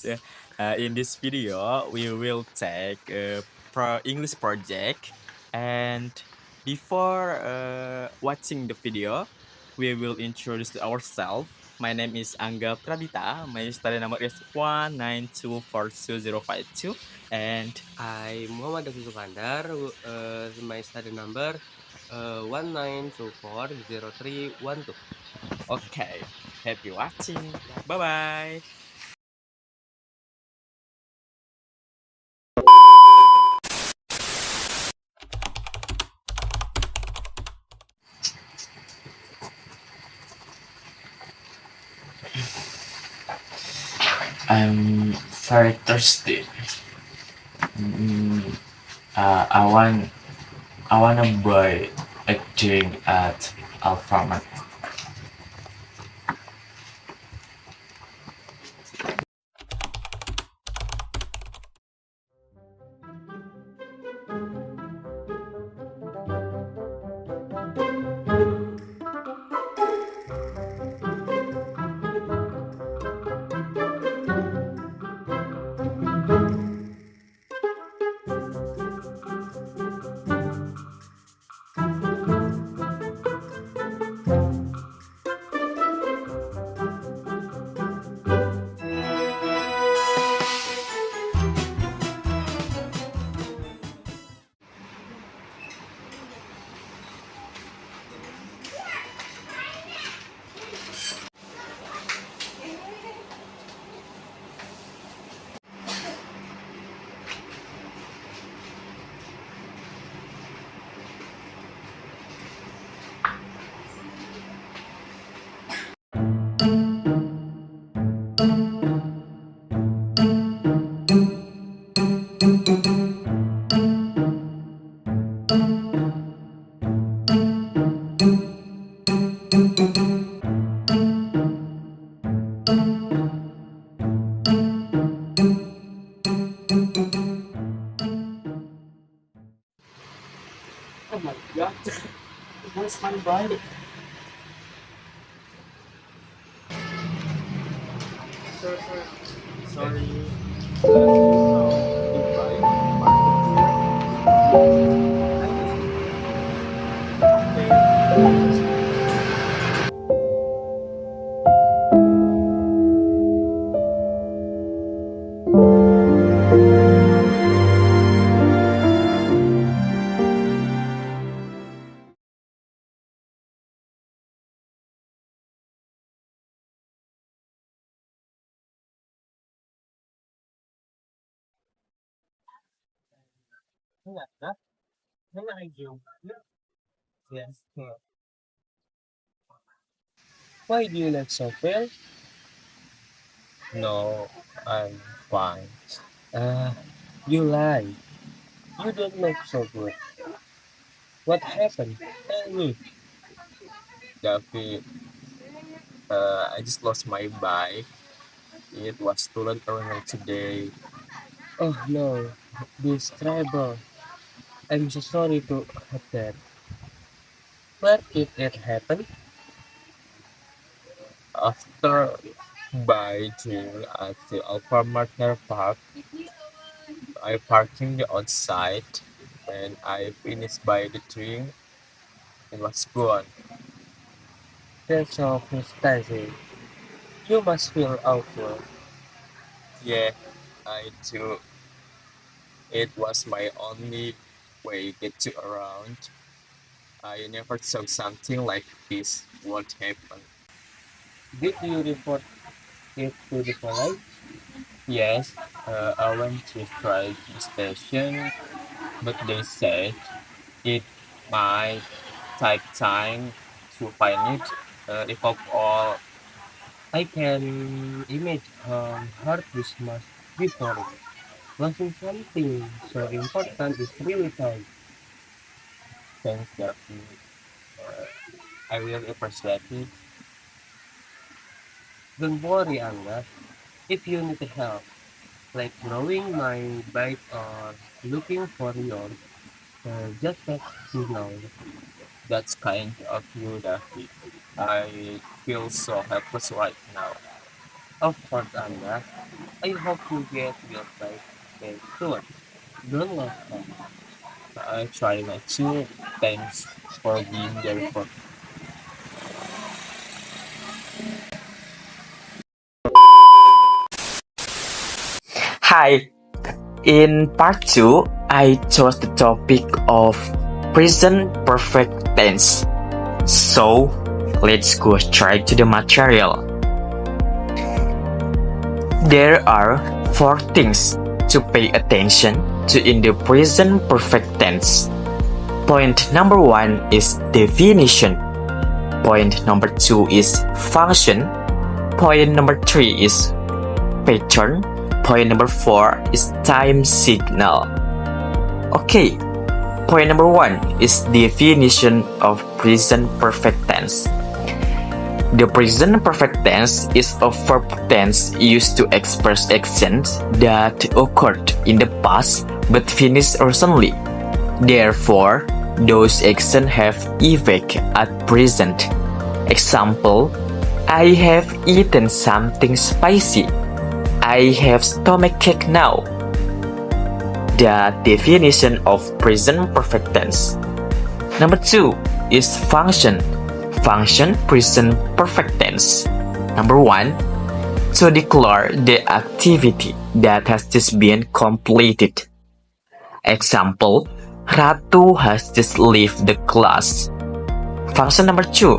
In this video, we will take a English project, and before watching the video, we will introduce ourselves. My name is Angga Pradita. My study number is 1924205 and I Muhammad Dafi Sukandar, my study number 19240312. okay, happy watching. Bye bye. I'm very thirsty. Mm, I wanna buy a drink at Alfamart. Oh my god, where's my bike? Sorry. Do you know the bike parked here? Yes, I will see. Okay, thank you. Yes. Why do you look so pale? No, I'm fine. Uh, you lie. You don't look so good. What happened? Tell me. Davi, I just lost my bike. It was stolen earlier today. Oh no, this trouble. I'm so sorry to hear that. Where did it happen? After biking at the Alphamart Car Park, I parking outside and I finished by the drink and was gone. That's so frustrating. You must feel awful. Yeah, I do. It was my only way to get to around. I never saw something like this would happen. Did you report it to the police? Yes, I went to try the station, but they said it might take time to find it. If of all, I can imagine how hard this must be for it. Losing something so important is really tough. Thanks, Daphne. Uh, I really appreciate it. Don't worry, Anna. If you need help, like drawing my bike or looking for yours, just let me know. That's kind of you, Daphne. I feel so helpless right now. Of course, Anna. I hope you get your flight very soon. You're welcome. I try not to. Thanks for being there for Hi, in part 2, I chose the topic of present perfect tense. So, let's go straight to the material. There are 4 things to pay attention to in the present perfect tense. Point number 1 is definition. Point number 2 is function. Point number 3 is pattern. Point number 4 is time signal. Okay, point number 1 is definition of present perfect tense. The present perfect tense is a verb tense used to express actions that occurred in the past but finished recently. Therefore, those actions have effect at present. Example, I have eaten something spicy. I have stomachache now. The definition of present perfect tense. Number 2 is function. Function present perfect tense. Number 1, to declare the activity that has just been completed. Example, Ratu has just left the class. Function number 2,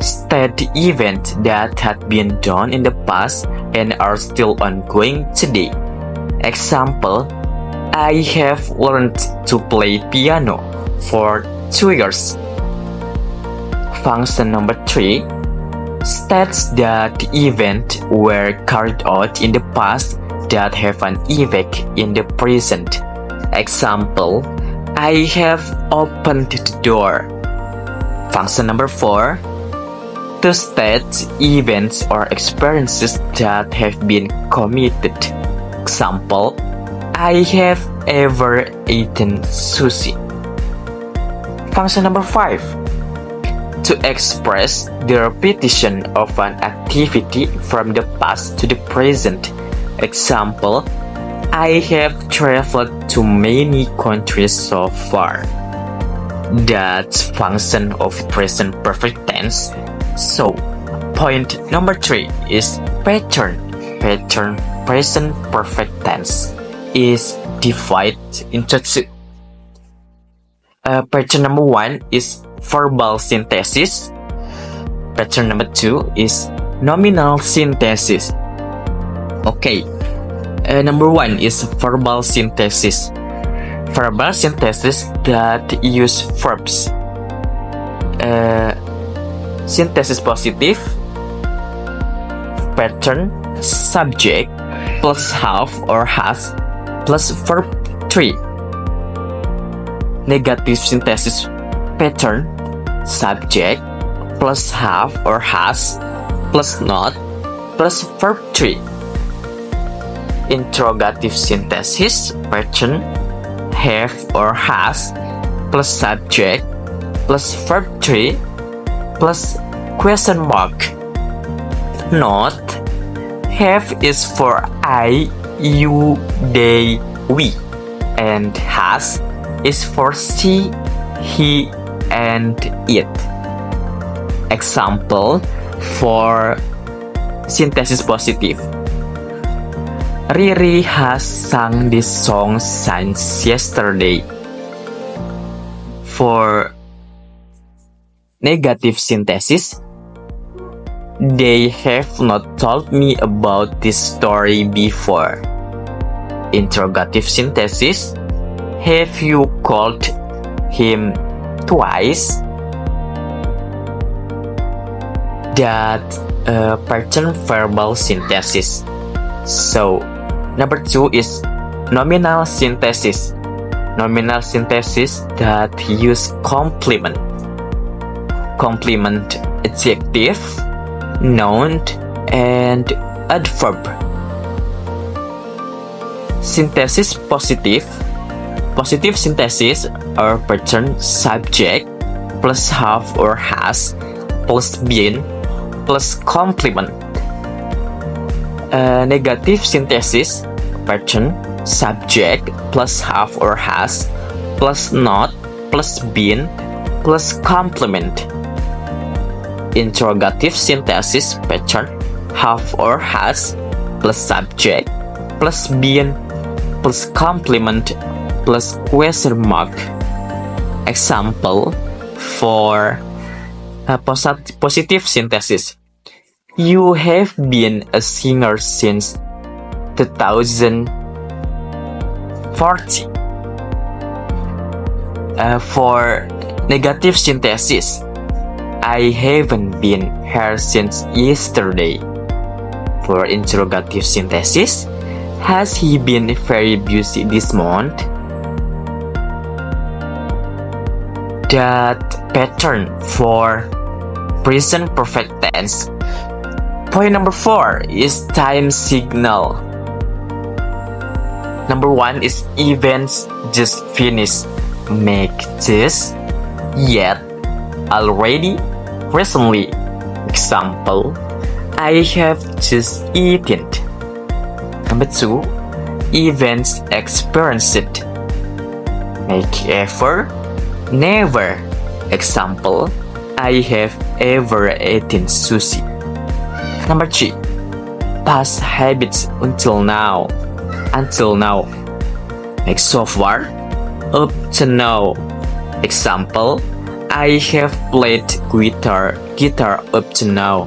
state the event that had been done in the past and are still ongoing today. Example, I have learned to play piano for 2 years. Function number 3 states that the event were carried out in the past that have an effect in the present. Example, I have opened the door. Function number 4 to state events or experiences that have been committed. Example, I have ever eaten sushi. Function number 5 to express the repetition of an activity from the past to the present. Example, I have traveled to many countries so far. That's function of present perfect tense. So, point number 3 is pattern. Pattern present perfect tense is divided into 2. Pattern number 1 is verbal synthesis. Pattern number 2 is nominal synthesis. Okay, number 1 is verbal synthesis. Verbal synthesis that use verbs. Synthesis positive, pattern, subject, plus have or has, plus verb 3. Negative synthesis, pattern, subject, plus have or has, plus not, plus verb 3. Interrogative synthesis, pattern, have or has, plus subject, plus verb 3, plus question mark. Note, have is for I, you, they, we, and has is for she, he, and it. Example for synthesis positive. Riri has sung this song since yesterday. For negative synthesis, they have not told me about this story before. Interrogative synthesis, have you called him twice? That pattern verbal synthesis. So, number 2 is nominal synthesis. Nominal synthesis that use complement. Complement adjective, noun, and adverb. Synthesis positive. Positive synthesis or pattern subject plus have or has plus been plus complement. Negative synthesis, pattern, subject plus have or has plus not plus been plus complement. Interrogative synthesis, pattern, have or has plus subject plus been plus complement plus question mark. Example for positive synthesis. You have been a singer since 2014. For negative synthesis, I haven't been here since yesterday. For interrogative synthesis, has he been very busy this month? That pattern for present perfect tense. Point number 4 is time signal. Number 1 is events just finished, make just, yet, already, recently. Example, I have just eaten. Number 2, events experienced, make ever, never. Example, I have ever eaten sushi. Number 3, past habits until now. Make so far, up to now. Example, I have played guitar up to now.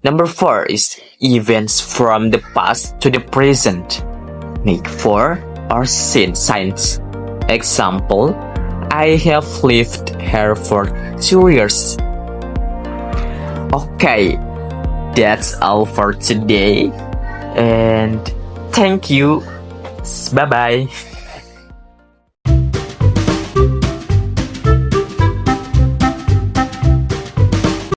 Number 4 is events from the past to the present, make for or since. Example, I have lived here for 2 years. Okay, that's all for today, and thank you. Bye bye.